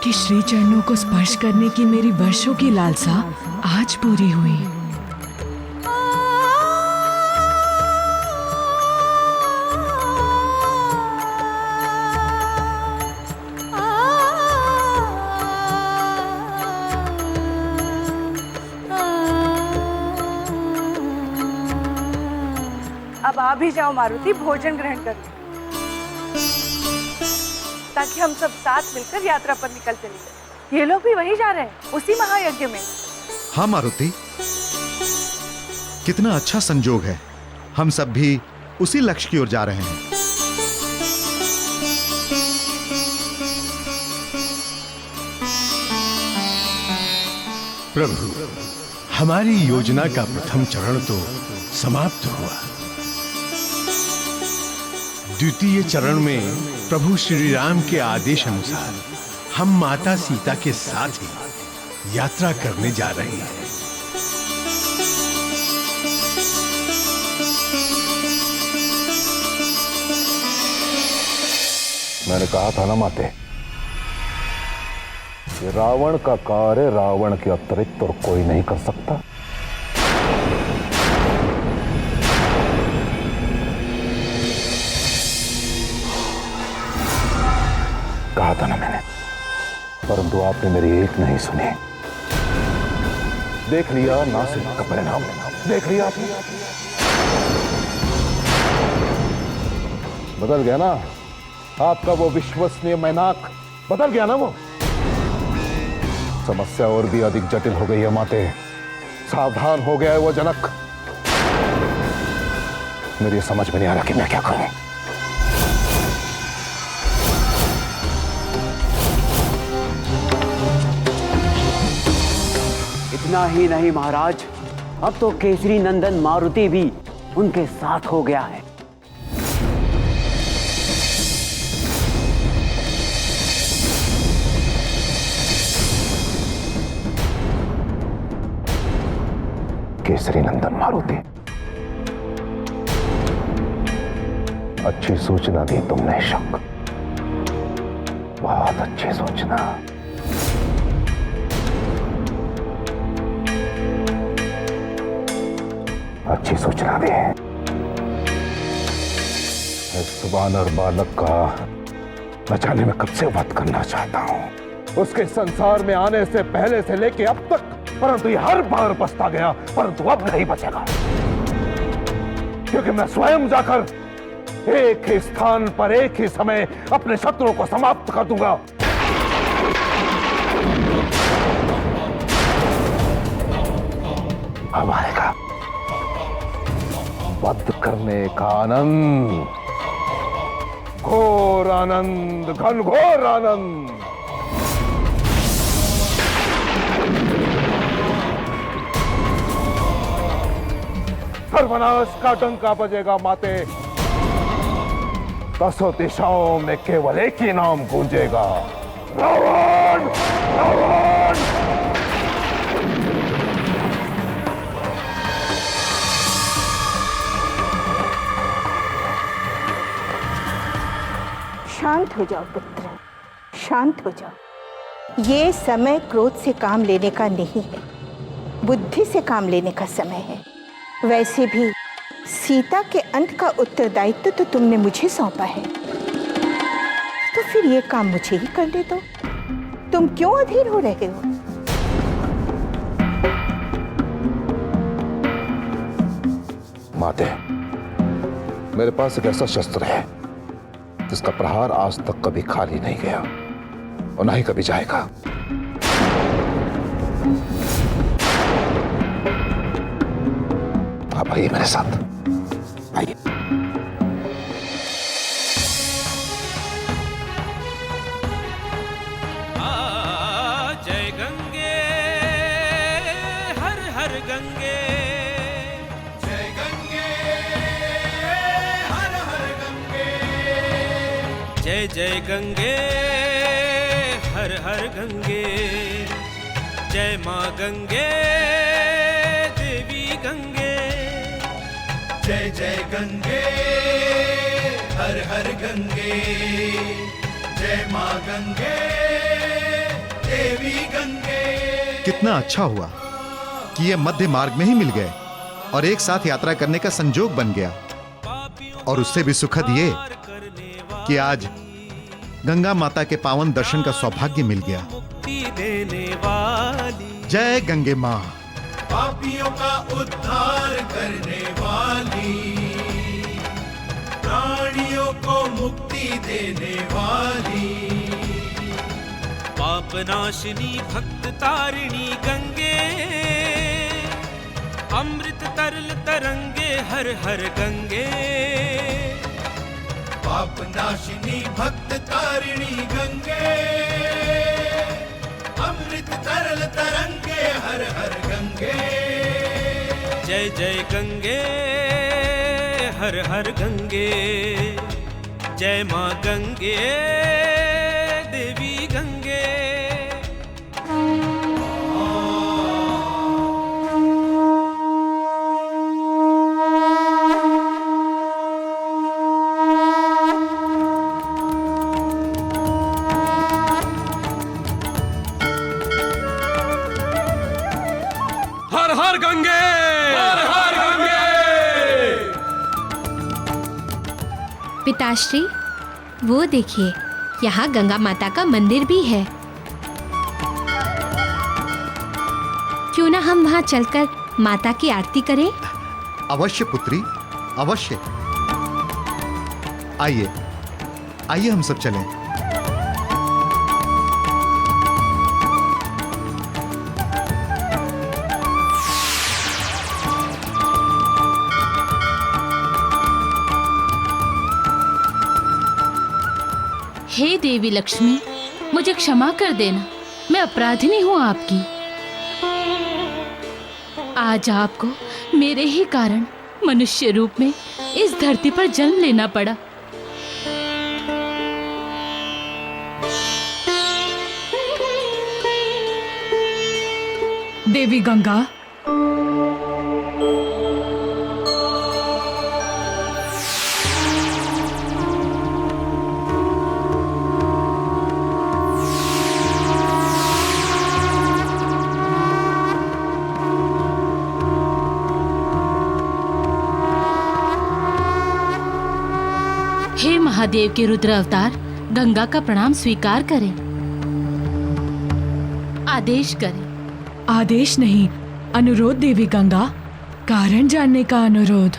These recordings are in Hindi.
के श्री चरणों को स्पर्श करने की मेरी वर्षों की लालसा आज पूरी हुई। अब आ भी जाओ मारुति, भोजन ग्रहण कर लो, ताकि हम सब साथ मिलकर यात्रा पर निकल चलेंगे। ये लोग भी वही जा रहे हैं, उसी महायज्ञ में। हाँ मारुति, कितना अच्छा संजोग है, हम सब भी उसी लक्ष्य की ओर जा रहे हैं। प्रभु, हमारी योजना का प्रथम चरण तो समाप्त हुआ। द्वितीय चरण में प्रभु श्री राम के आदेश अनुसार हम माता सीता के साथ ही यात्रा करने जा रहे हैं। मैंने कहा था ना माते, कि रावण का कार्य रावण के अतिरिक्त और कोई नहीं कर सकता। कहा था ना मैंने, परंतु आपने मेरी एक नहीं सुनी। देख लिया नासिक का परिणाम, देख लिया आपने। बदल गया ना आपका वो विश्वसनीय मैनाक, बदल गया ना वो। समस्या और भी अधिक जटिल हो गई है माते, सावधान हो गया है वो जनक। मेरी समझ में नहीं आ रहा कि मैं क्या करूं। इतना ही नहीं महाराज, अब तो केसरी नंदन मारुति भी उनके साथ हो गया है। केसरी नंदन मारुति, अच्छी सूचना दी तुमने शक, बहुत अच्छी सूचना। अच्छी सूचना दी। इस वानर बालक का मैं जाने में कब से वध करना चाहता हूं। उसके संसार में आने से पहले से लेके अब तक, परंतु ये हर बार बचता गया, परंतु अब नहीं बचेगा, क्योंकि मैं स्वयं जाकर एक ही स्थान पर एक ही समय अपने शत्रुओं को समाप्त कर दूंगा। अब आएगा वध करने का आनंद, घोर आनंद, घनघोर आनंद। सर्वनाश का डंका बजेगा माते, दसों दिशाओं में केवल एक ही नाम गूंजेगा, रावण, रावण। शांत हो जाओ पुत्र, शांत हो जाओ। ये समय क्रोध से काम लेने का नहीं है, बुद्धि से काम लेने का समय है। वैसे भी सीता के अंत का उत्तरदायित्व तो तुमने मुझे सौंपा है, तो फिर ये काम मुझे ही करने दो। तुम क्यों अधीर हो रहे हो? माते, मेरे पास एक ऐसा शस्त्र है जिसका प्रहार आज तक कभी खाली नहीं गया और ना ही कभी जाएगा। आप आइए मेरे साथ, आइए। जय गंगे हर हर गंगे, जय गंगे हर हर गंगे, जय जय गंगे हर हर गंगे, जय माँ गंगे देवी गंगे, जय जय गंगे हर हर गंगे, जय माँ गंगे देवी गंगे। कितना अच्छा हुआ कि ये मध्य मार्ग में ही मिल गए और एक साथ यात्रा करने का संजोग बन गया। और उससे भी सुखद ये कि आज गंगा माता के पावन दर्शन का सौभाग्य मिल गया। मुक्ति देने वाली, जय गंगे माँ। पापियों का उद्धार करने वाली, प्राणियों को मुक्ति देने वाली, पाप नाशिनी भक्त तारिणी गंगे, अमृत तरल तरंगे हर हर गंगे। पाप नाशिनी भक्त तारिणी गंगे, अमृत तरल तरंगे हर हर गंगे। जय जय गंगे हर हर गंगे, जय माँ गंगे देवी गंगे। हर हर गंगे, हर हर गंगे। पिताश्री, वो देखिए, यहाँ गंगा माता का मंदिर भी है। क्यों ना हम वहाँ चलकर माता की आरती करें? अवश्य पुत्री, अवश्य। आइए आइए हम सब चलें। हे देवी लक्ष्मी, मुझे क्षमा कर देना, मैं अपराधिनी हूँ आपकी। आज आपको मेरे ही कारण मनुष्य रूप में इस धरती पर जन्म लेना पड़ा। देवी गंगा, हे महादेव के रुद्र अवतार, गंगा का प्रणाम स्वीकार करें। आदेश करें। आदेश नहीं, अनुरोध देवी गंगा, कारण जानने का अनुरोध।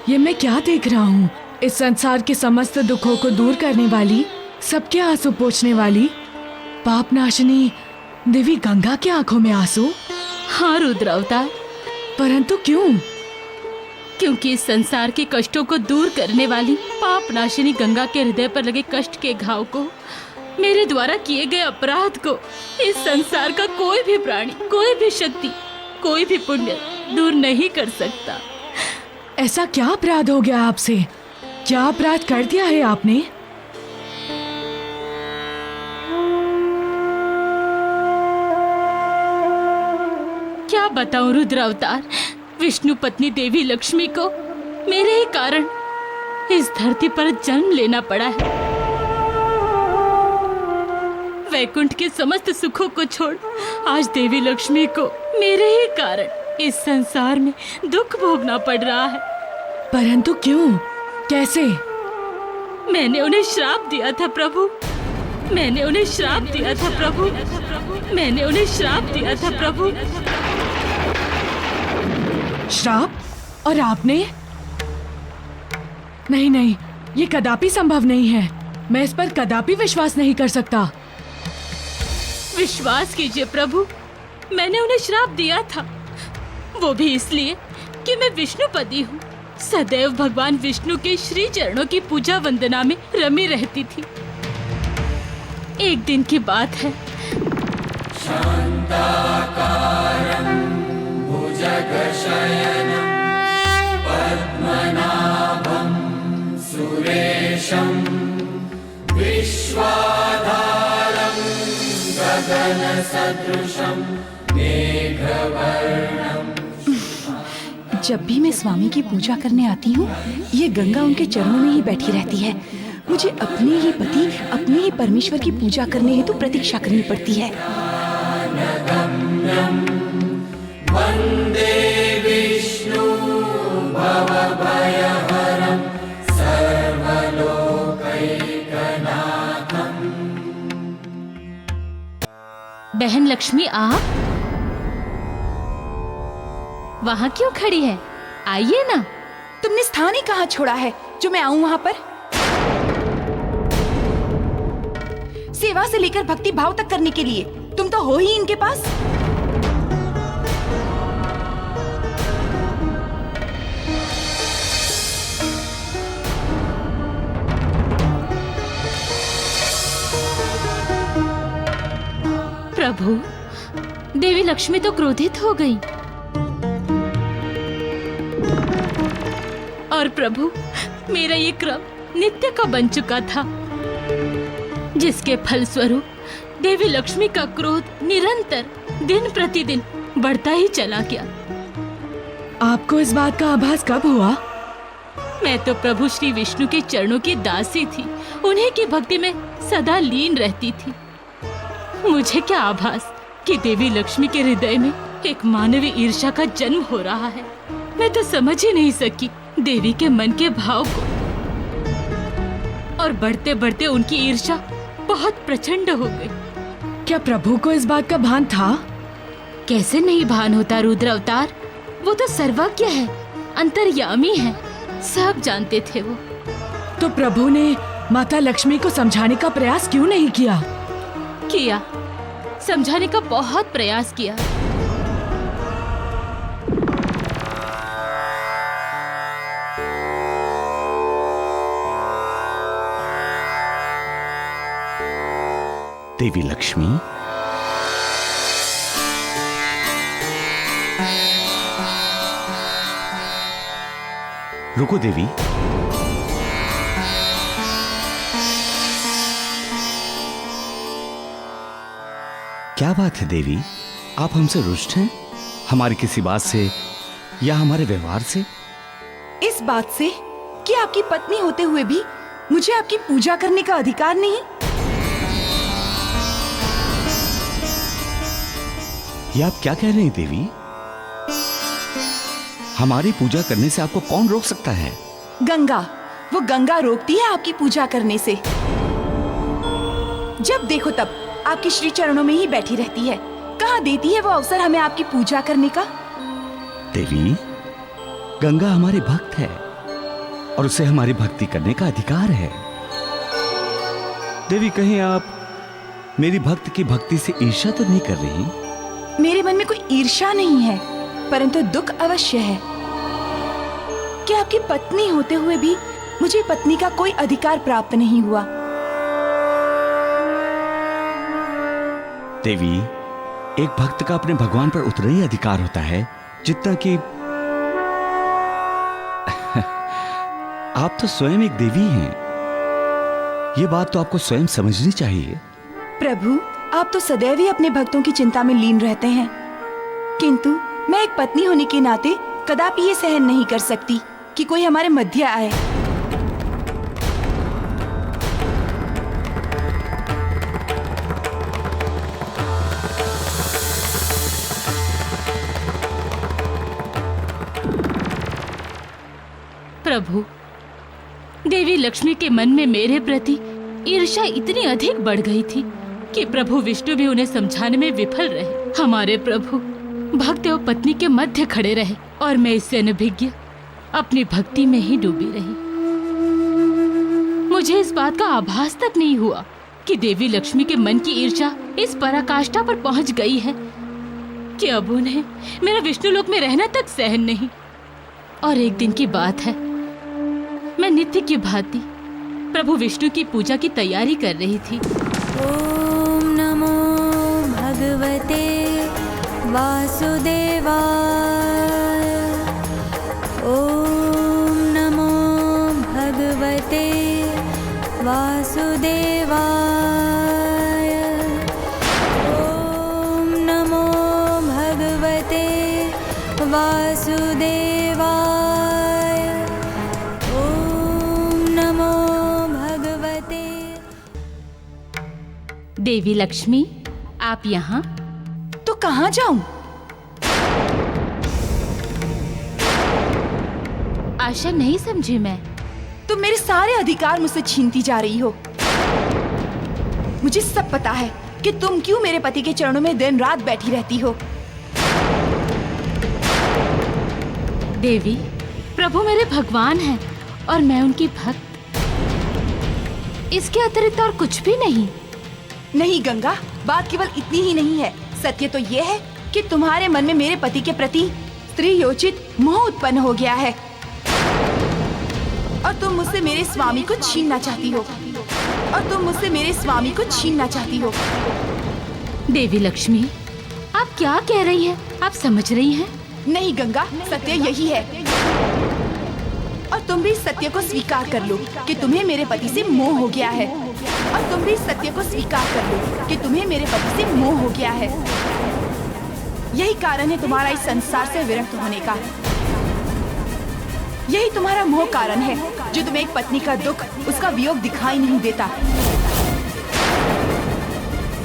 ये मैं क्या देख रहा हूँ? इस संसार के समस्त दुखों को दूर करने वाली, सबके आंसू पोंछने वाली, पाप नाशिनी देवी गंगा के आंखों में आंसू? हाँ रुद्र अवतार। परंतु क्यों? क्योंकि इस संसार के कष्टों को दूर करने वाली पाप नाशिनी गंगा के हृदय पर लगे कष्ट के घाव को, मेरे द्वारा किए गए अपराध को इस संसार का कोई भी प्राणी, कोई भी शक्ति, कोई भी पुण्य दूर नहीं कर सकता। ऐसा क्या अपराध हो गया आपसे? क्या अपराध कर दिया है आपने? क्या बताऊं रुद्र अवतार, विष्णु पत्नी देवी लक्ष्मी को मेरे ही कारण इस धरती पर जन्म लेना पड़ा है। वैकुंठ के समस्त सुखों को छोड़ आज देवी लक्ष्मी को मेरे ही कारण इस संसार में दुख भोगना पड़ रहा है। परंतु क्यों? कैसे? मैंने उन्हें श्राप दिया था प्रभु, मैंने उन्हें श्राप दिया था प्रभु, मैंने उन्हें श्राप दिया था प्रभु। श्राप? और आपने? नहीं नहीं, ये कदापि संभव नहीं है। मैं इस पर कदापि विश्वास नहीं कर सकता। विश्वास कीजिए प्रभु, मैंने उन्हें श्राप दिया था, वो भी इसलिए कि मैं विष्णुपदी हूँ, सदैव भगवान विष्णु के श्री चरणों की पूजा वंदना में रमी रहती थी। एक दिन की बात है, भुजगशयनं पद्मनाभं सुरेशं विश्वाधारं गगनसदृशं मेघवर्णं। जब भी मैं स्वामी की पूजा करने आती हूँ, ये गंगा उनके चरणों में ही बैठी रहती है। मुझे अपने ही पति, अपने ही परमेश्वर की पूजा करने हेतु प्रतीक्षा करनी पड़ती है। वंदे विष्णु भवभयहरं सर्वलोकैकनाथम्। बहन लक्ष्मी, आप वहाँ क्यों खड़ी है? आइए ना। तुमने स्थान ही कहाँ छोड़ा है जो मैं आऊँ वहाँ पर? सेवा से लेकर भक्ति भाव तक करने के लिए तुम तो हो ही इनके पास। प्रभु, देवी लक्ष्मी तो क्रोधित हो गई। और प्रभु, मेरा ये क्रम नित्य का बन चुका था, जिसके फलस्वरूप देवी लक्ष्मी का क्रोध निरंतर दिन प्रतिदिन बढ़ता ही चला गया। आपको इस बात का आभास कब हुआ? मैं तो प्रभु श्री विष्णु के चरणों की दासी थी, उन्हीं की भक्ति में सदा लीन रहती थी। मुझे क्या आभास कि देवी लक्ष्मी के हृदय में एक मानवीय ईर्ष्या का जन्म हो रहा है। मैं तो समझ ही नहीं सकी देवी के मन के भाव को, और बढ़ते बढ़ते उनकी ईर्ष्या बहुत प्रचंड हो गई। क्या प्रभु को इस बात का भान था? कैसे नहीं भान होता रुद्र अवतार, वो तो सर्वज्ञ है, अंतर्यामी है, सब जानते थे वो। तो प्रभु ने माता लक्ष्मी को समझाने का प्रयास क्यों नहीं किया? किया, समझाने का बहुत प्रयास किया। देवी लक्ष्मी, रुको देवी। क्या बात है देवी, आप हमसे रुष्ट हैं? हमारी किसी बात से या हमारे व्यवहार से? इस बात से कि आपकी पत्नी होते हुए भी मुझे आपकी पूजा करने का अधिकार नहीं। ये आप क्या कह रहे हैं देवी? हमारी पूजा करने से आपको कौन रोक सकता है? गंगा, वो गंगा रोकती है आपकी पूजा करने से। जब देखो तब आपके श्री चरणों में ही बैठी रहती है। कहाँ देती है वो अवसर हमें आपकी पूजा करने का? देवी, गंगा हमारी भक्त है और उसे हमारी भक्ति करने का अधिकार है। देवी, कहीं आप मेरी भक्त की भक्ति से ईर्ष्या तो नहीं कर रही? मेरे मन में कोई ईर्ष्या नहीं है, परंतु दुख अवश्य है कि आपकी पत्नी होते हुए भी मुझे पत्नी का कोई अधिकार प्राप्त नहीं हुआ। देवी, एक भक्त का अपने भगवान पर उतना ही अधिकार होता है जितना कि आप तो स्वयं एक देवी हैं। ये बात तो आपको स्वयं समझनी चाहिए। प्रभु, आप तो सदैव ही अपने भक्तों की चिंता में लीन रहते हैं, किंतु मैं एक पत्नी होने के नाते कदापि ये सहन नहीं कर सकती कि कोई हमारे मध्य आए। प्रभु, देवी लक्ष्मी के मन में मेरे प्रति ईर्ष्या इतनी अधिक बढ़ गई थी कि प्रभु विष्णु भी उन्हें समझाने में विफल रहे। हमारे प्रभु भक्त और पत्नी के मध्य खड़े रहे और मैं इससे अनभिज्ञ अपनी भक्ति में ही डूबी रही। मुझे इस बात का आभास तक नहीं हुआ कि देवी लक्ष्मी के मन की ईर्ष्या इस पराकाष्ठा पर पहुंच गई है कि अब उन्हें मेरा विष्णु लोक में रहना तक सहन नहीं। और एक दिन की बात है, मैं नित्य की भांति प्रभु विष्णु की पूजा की तैयारी कर रही थी। ओम नमो भगवते वासुदेवाय। ओम नमो भगवते वासुदेवाय। ओम नमो भगवते वासुदेवाय। देवी लक्ष्मी, आप यहाँ? तो कहाँ जाऊं? आशा, नहीं समझी मैं। तुम मेरे सारे अधिकार मुझसे छीनती जा रही हो। मुझे सब पता है कि तुम क्यों मेरे पति के चरणों में दिन रात बैठी रहती हो। देवी, प्रभु मेरे भगवान हैं और मैं उनकी भक्त। इसके अतिरिक्त और कुछ भी नहीं। नहीं गंगा, बात केवल इतनी ही नहीं है। सत्य तो ये है कि तुम्हारे मन में मेरे पति के प्रति स्त्रीयोचित मोह उत्पन्न हो गया है और तुम मुझसे मेरे स्वामी को छीनना चाहती हो। देवी लक्ष्मी, आप क्या कह रही हैं? आप समझ रही हैं? नहीं गंगा, सत्य यही है और तुम भी सत्य को स्वीकार कर लो कि तुम्हें मेरे पति से मोह हो गया है। यही कारण है तुम्हारा इस संसार से विरक्त होने का। यही तुम्हारा मोह कारण है जो तुम्हें एक पत्नी का दुख, उसका वियोग दिखाई नहीं देता।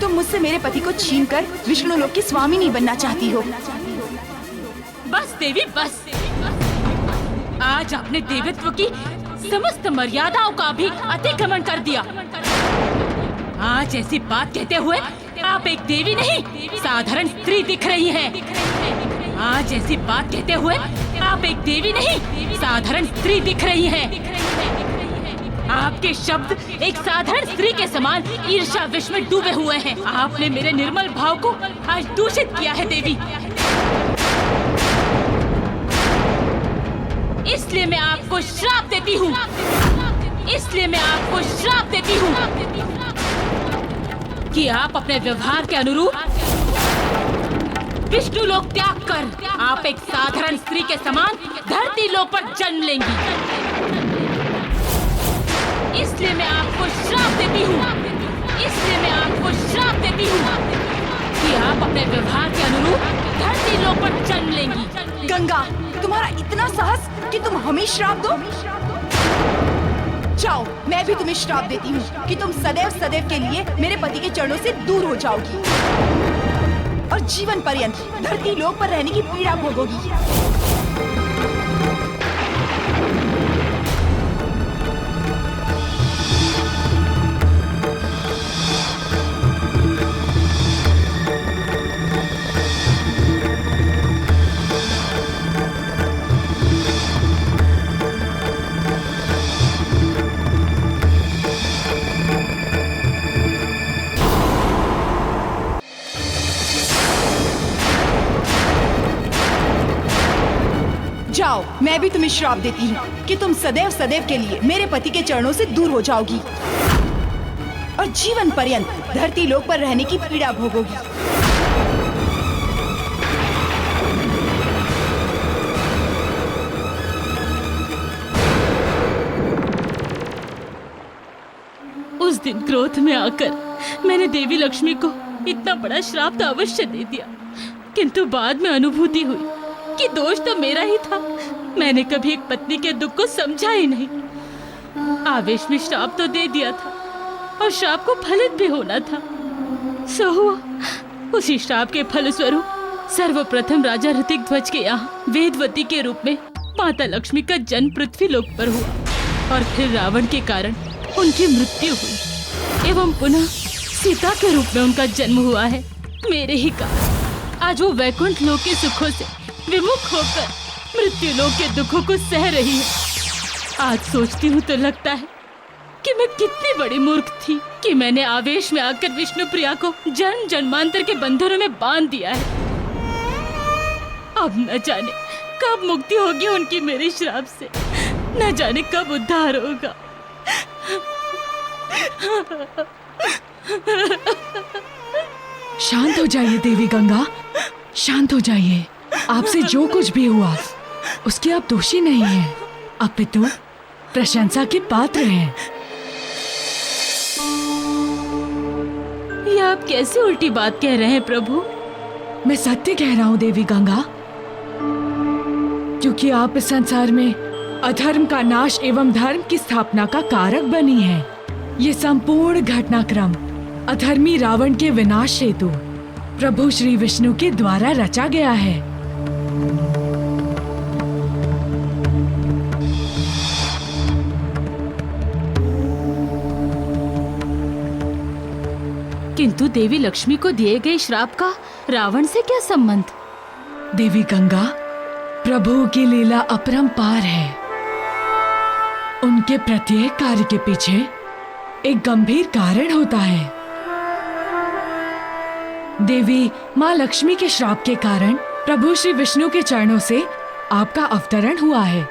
तुम मुझसे मेरे पति को छीनकर विष्णु लोक की स्वामिनी बनना चाहती हो। बस देवी, बस। आज आपने देवत्व की समस्त मर्यादाओं का भी अतिक्रमण कर दिया। आज ऐसी बात कहते हुए आप एक देवी नहीं, साधारण स्त्री दिख रही हैं। आज ऐसी बात कहते हुए आप एक देवी नहीं, साधारण स्त्री दिख रही हैं। आपके शब्द एक साधारण स्त्री के समान ईर्ष्या विष में डूबे हुए हैं। आपने मेरे निर्मल भाव को आज दूषित किया है देवी। इसलिए मैं आपको श्राप देती हूँ। कि आप अपने व्यवहार के अनुरूप विष्णु लोक त्याग कर आप एक साधारण स्त्री के समान धरती लोक पर जन्म लेंगी। इसलिए मैं आपको श्राप देती हूँ कि आप अपने व्यवहार के अनुरूप धरती लोक पर जन्म लेंगी। गंगा, तुम्हारा इतना साहस कि तुम हमें श्राप दो। जाओ, मैं भी तुम्हें श्राप देती हूँ कि तुम सदैव सदैव के लिए मेरे पति के चरणों से दूर हो जाओगी और जीवन पर्यंत धरती लोक पर रहने की पीड़ा भोगोगी। जाओ, मैं भी तुम्हें श्राप देती हूँ कि तुम सदैव सदैव के लिए मेरे पति के चरणों से दूर हो जाओगी और जीवन पर्यंत धरती लोक पर रहने की पीड़ा भोगोगी। उस दिन क्रोध में आकर मैंने देवी लक्ष्मी को इतना बड़ा श्राप तो अवश्य दे दिया, किंतु बाद में अनुभूति हुई कि दोष तो मेरा ही था। मैंने कभी एक पत्नी के दुख को समझा ही नहीं। आवेश में श्राप तो दे दिया था और श्राप को फलित भी होना था। सो हुआ। उसी श्राप के फलस्वरूप सर्वप्रथम राजा ऋतिकध्वज के यहाँ वेदवती के रूप में माता लक्ष्मी का जन्म पृथ्वी लोक पर हुआ और फिर रावण के कारण उनकी मृत्यु हुई एवं पुनः सीता के रूप में उनका जन्म हुआ है। मेरे ही कारण आज वो वैकुंठ लोक के सुखों से विमुख होकर मृत्यु लोक के दुखों को सह रही है। आज सोचती हूँ तो लगता है कि मैं कितनी बड़ी मूर्ख थी कि मैंने आवेश में आकर विष्णु प्रिया को जन्म जन्मांतर के बंधनों में बांध दिया है। अब न जाने कब मुक्ति होगी उनकी मेरे श्राप से, न जाने कब उद्धार होगा। शांत हो जाइए देवी गंगा, शांत हो जाइए। आपसे जो कुछ भी हुआ उसके आप दोषी नहीं हैं, अपितु प्रशंसा के पात्र हैं। ये आप कैसे उल्टी बात कह रहे हैं प्रभु? मैं सत्य कह रहा हूँ देवी गंगा, क्योंकि आप इस संसार में अधर्म का नाश एवं धर्म की स्थापना का कारक बनी है। ये संपूर्ण घटनाक्रम अधर्मी रावण के विनाश हेतु प्रभु श्री विष्णु के द्वारा रचा गया है। किंतु देवी लक्ष्मी को दिए गए श्राप का रावण से क्या संबंध? देवी गंगा, प्रभु की लीला अपरंपार है। उनके प्रत्येक कार्य के पीछे एक गंभीर कारण होता है। देवी माँ लक्ष्मी के श्राप के कारण प्रभु श्री विष्णु के चरणों से आपका अवतरण हुआ है।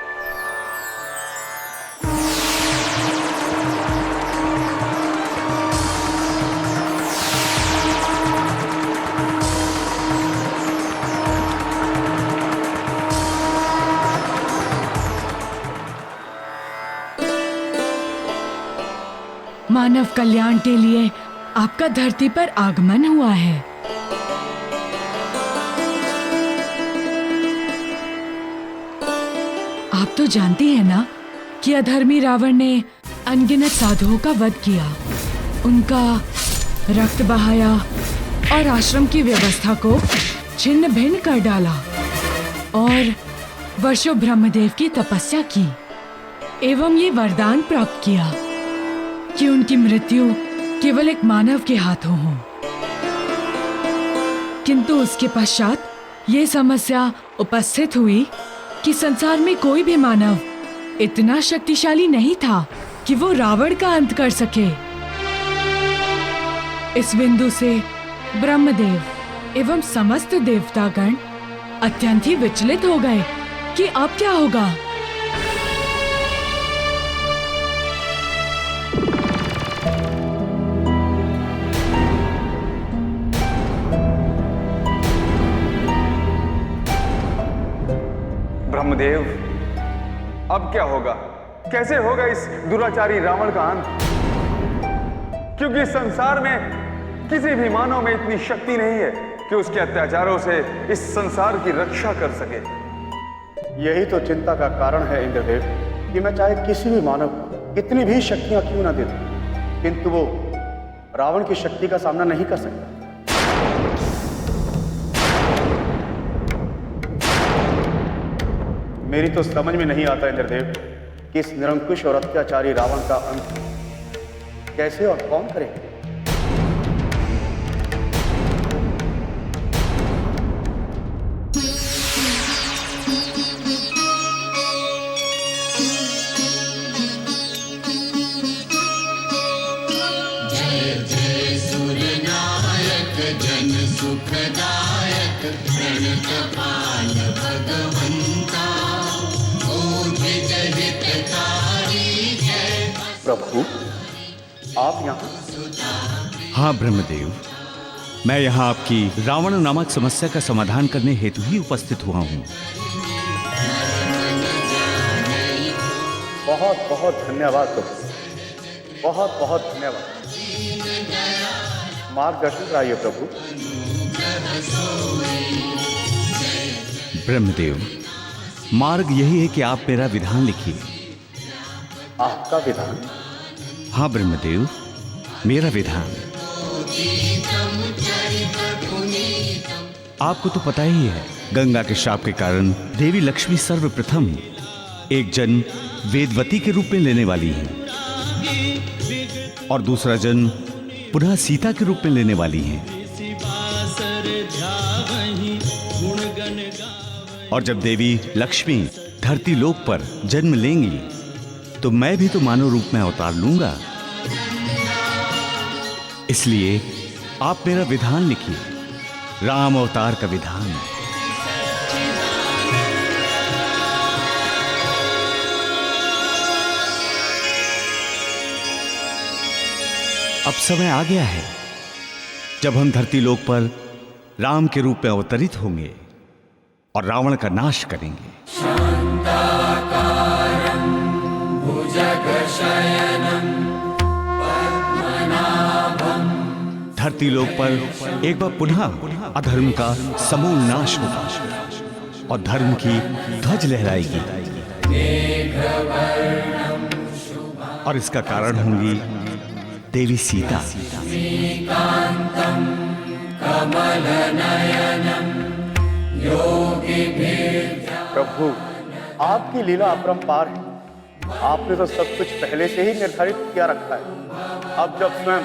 मानव कल्याण के लिए आपका धरती पर आगमन हुआ है। आप तो जानती हैं ना कि अधर्मी रावण ने अनगिनत साधुओं का वध किया, उनका रक्त बहाया और आश्रम की व्यवस्था को छिन्न भिन्न कर डाला और वर्षों ब्रह्मदेव की तपस्या की एवं ये वरदान प्राप्त किया कि उनकी मृत्यु केवल एक मानव के हाथों हो। किंतु उसके पश्चात ये समस्या उपस्थित हुई कि संसार में कोई भी मानव इतना शक्तिशाली नहीं था कि वो रावण का अंत कर सके। इस बिंदु से ब्रह्मदेव एवं समस्त देवतागण अत्यंत ही विचलित हो गए कि अब क्या होगा। ब्रह्मदेव, अब क्या होगा? कैसे होगा इस दुराचारी रावण का अंत? क्योंकि संसार में किसी भी मानव में इतनी शक्ति नहीं है कि उसके अत्याचारों से इस संसार की रक्षा कर सके। यही तो चिंता का कारण है इंद्रदेव कि मैं चाहे किसी भी मानव को कितनी भी शक्तियां क्यों ना दे दूं, किंतु वो रावण की शक्ति का सामना नहीं कर सकता। मेरी तो समझ में नहीं आता इंद्रदेव कि इस निरंकुश और अत्याचारी रावण का अंत कैसे और कौन करेगा। जय जय सूर्यनायक जन सुखदायक प्रणतपाल भगवंता प्रभु, आप यहाँ? हाँ ब्रह्मदेव, मैं यहाँ आपकी रावण नामक समस्या का समाधान करने हेतु ही उपस्थित हुआ हूँ। बहुत बहुत धन्यवाद प्रभु, बहुत बहुत धन्यवाद। मार्गदर्शन कराइए प्रभु। ब्रह्मदेव, मार्ग यही है कि आप मेरा विधान लिखिए। आपका विधान? हाँ ब्रह्मदेव, मेरा विधान। आपको तो पता ही है, गंगा के श्राप के कारण देवी लक्ष्मी सर्वप्रथम एक जन्म वेदवती के रूप में लेने वाली हैं और दूसरा जन्म पुनः सीता के रूप में लेने वाली हैं। और जब देवी लक्ष्मी धरती लोक पर जन्म लेंगी तो मैं भी तो मानव रूप में अवतार लूंगा। इसलिए आप मेरा विधान लिखिए, राम अवतार का विधान। अब समय आ गया है जब हम धरती लोक पर राम के रूप में अवतरित होंगे और रावण का नाश करेंगे। धरती लोक पर एक बार पुनः अधर्म का समूल नाश होगा और धर्म की ध्वज लहराएगी। और इसका कारण होंगी देवी सीता। श्रीकान्तं कमलनयनं योगिभिर्ध्यानम्। प्रभु, आपकी लीला अपरंपार है। आपने तो सब कुछ पहले से ही निर्धारित किया रखा है। अब जब स्वयं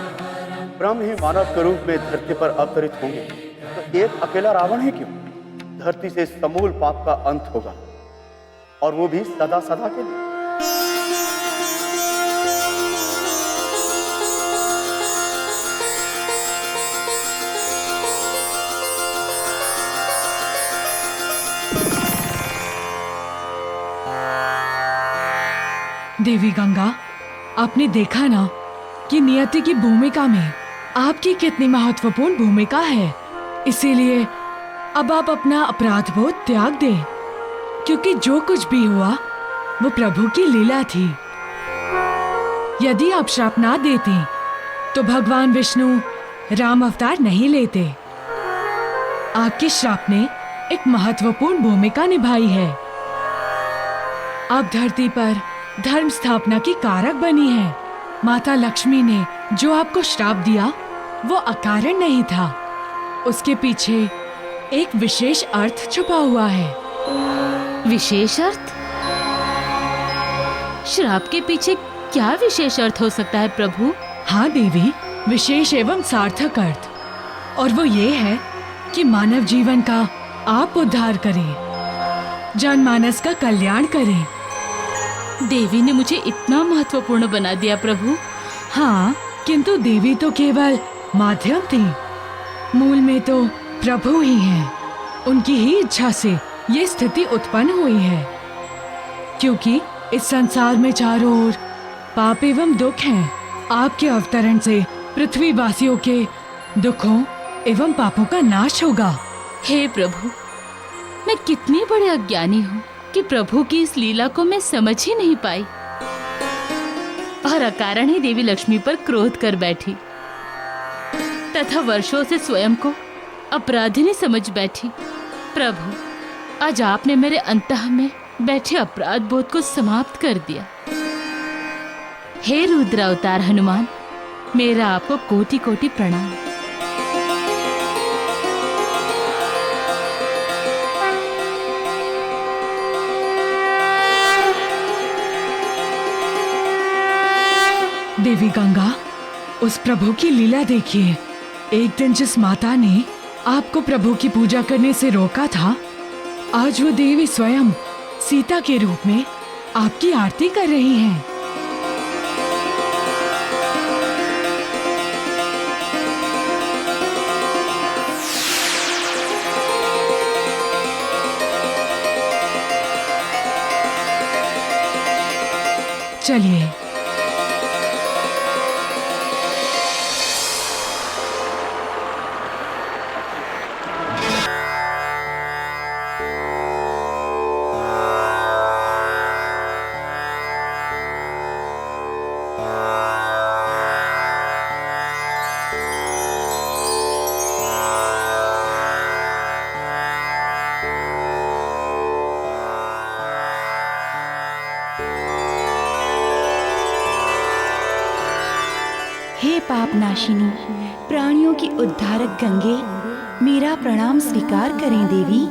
ब्रह्म ही मानव के रूप में धरती पर अवतरित होंगे तो एक अकेला रावण ही क्यों? धरती से समूल पाप का अंत होगा, और वो भी सदा सदा के लिए। देवी गंगा, आपने देखा ना कि नियति की भूमिका में आपकी कितनी महत्वपूर्ण भूमिका है। इसीलिए अब आप अपना अपराध बोध त्याग दें, क्योंकि जो कुछ भी हुआ वो प्रभु की लीला थी। यदि आप श्राप ना देती तो भगवान विष्णु राम अवतार नहीं लेते। आपके श्राप ने एक महत्वपूर्ण भूमिका निभाई है। आप धरती पर धर्म स्थापना की कारक बनी है। माता लक्ष्मी ने जो आपको श्राप दिया वो अकारण नहीं था, उसके पीछे एक विशेष अर्थ छुपा हुआ है। विशेष अर्थ? श्राप के पीछे क्या विशेष अर्थ हो सकता है प्रभु? हाँ देवी, विशेष एवं सार्थक अर्थ, और वो ये है कि मानव जीवन का आप उद्धार करें, जनमानस का कल्याण करें। देवी ने मुझे इतना महत्वपूर्ण बना दिया प्रभु। हाँ, किंतु देवी तो केवल माध्यम थी, मूल में तो प्रभु ही हैं। उनकी ही इच्छा से ये स्थिति उत्पन्न हुई है, क्योंकि इस संसार में चारों ओर पाप एवं दुख हैं। आपके अवतरण से पृथ्वी वासियों के दुखों एवं पापों का नाश होगा। हे प्रभु, मैं कितनी बड़ी अज्ञानी हूँ कि प्रभु की इस लीला को मैं समझ ही नहीं पाई, और अकारण ही देवी लक्ष्मी पर क्रोध कर बैठी तथा वर्षों से स्वयं को अपराधिनी समझ बैठी। प्रभु, आज आपने मेरे अंतः में बैठे अपराध बोध को समाप्त कर दिया। हे रुद्र अवतार हनुमान, मेरा आपको कोटि कोटि प्रणाम। देवी गंगा, उस प्रभु की लीला देखिए। एक दिन जिस माता ने आपको प्रभु की पूजा करने से रोका था, आज वो देवी स्वयं सीता के रूप में आपकी आरती कर रही हैं। चलिए, हे पाप नाशिनी, प्राणियों की उद्धारक गंगे, मेरा प्रणाम स्वीकार करें देवी।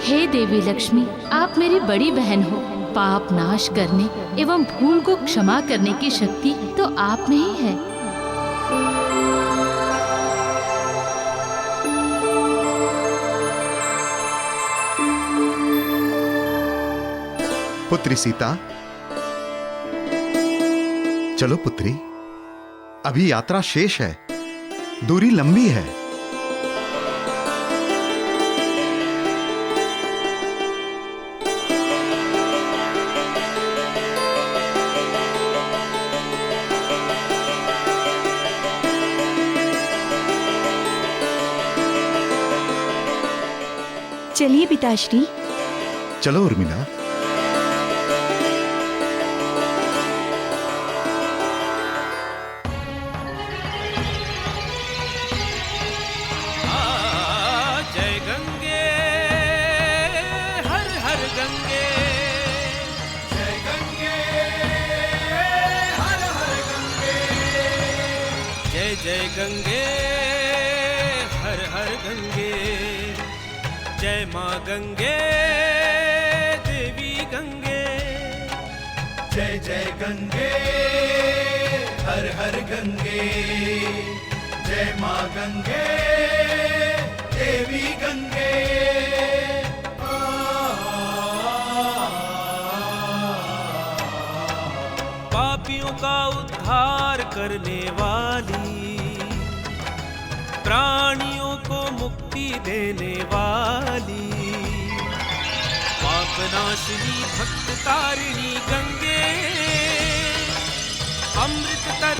हे देवी लक्ष्मी, आप मेरी बड़ी बहन हो, पाप नाश करने एवं भूल को क्षमा करने की शक्ति तो आप में ही है। पुत्री सीता, चलो पुत्री, अभी यात्रा शेष है, दूरी लंबी है। चलिए पिताश्री। चलो उर्मिला। जय गंगे हर हर गंगे, जय गंगे हर हर गंगे, जय जय गंगे हर हर गंगे, जय माँ गंगे देवी गंगे, जय जय गंगे हर हर गंगे, जय माँ गंगे देवी गंगे। पापियों का उद्धार करने वाली, प्राणियों को मुक्ति देने वाली, पापनाशिनी भक्त तारिणी गंगे, अमृत तर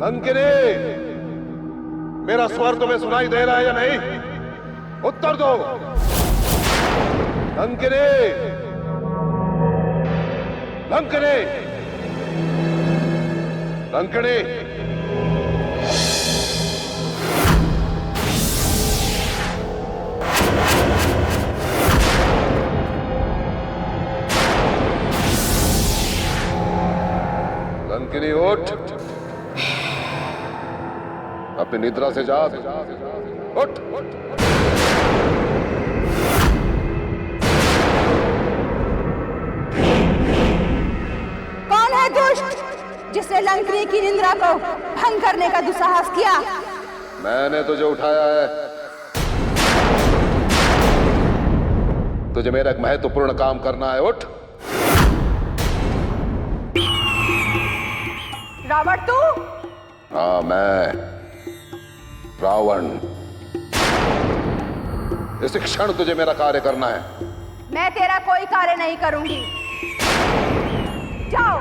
लंकिनी, मेरा स्वर तुम्हें सुनाई दे रहा है या नहीं? उत्तर दो। लंकिनी, लंकिनी, लंकिनी। लंकिनी उठ, अपनी निद्रा से जाग, उठ। कौन है दुष्ट जिसने लंकिनी की निद्रा को भंग करने का दुस्साहस किया? मैंने तुझे उठाया है। तुझे मेरा एक महत्वपूर्ण काम करना है, उठ। रावण तू? हाँ, मैं रावण। इस क्षण तुझे मेरा कार्य करना है। मैं तेरा कोई कार्य नहीं करूंगी। जाओ,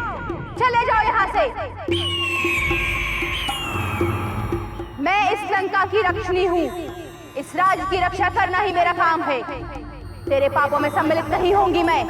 चले जाओ यहाँ से। मैं इस लंका की रक्षणी हूँ। इस राज्य की रक्षा करना ही मेरा काम है। तेरे पापों में सम्मिलित नहीं होंगी मैं।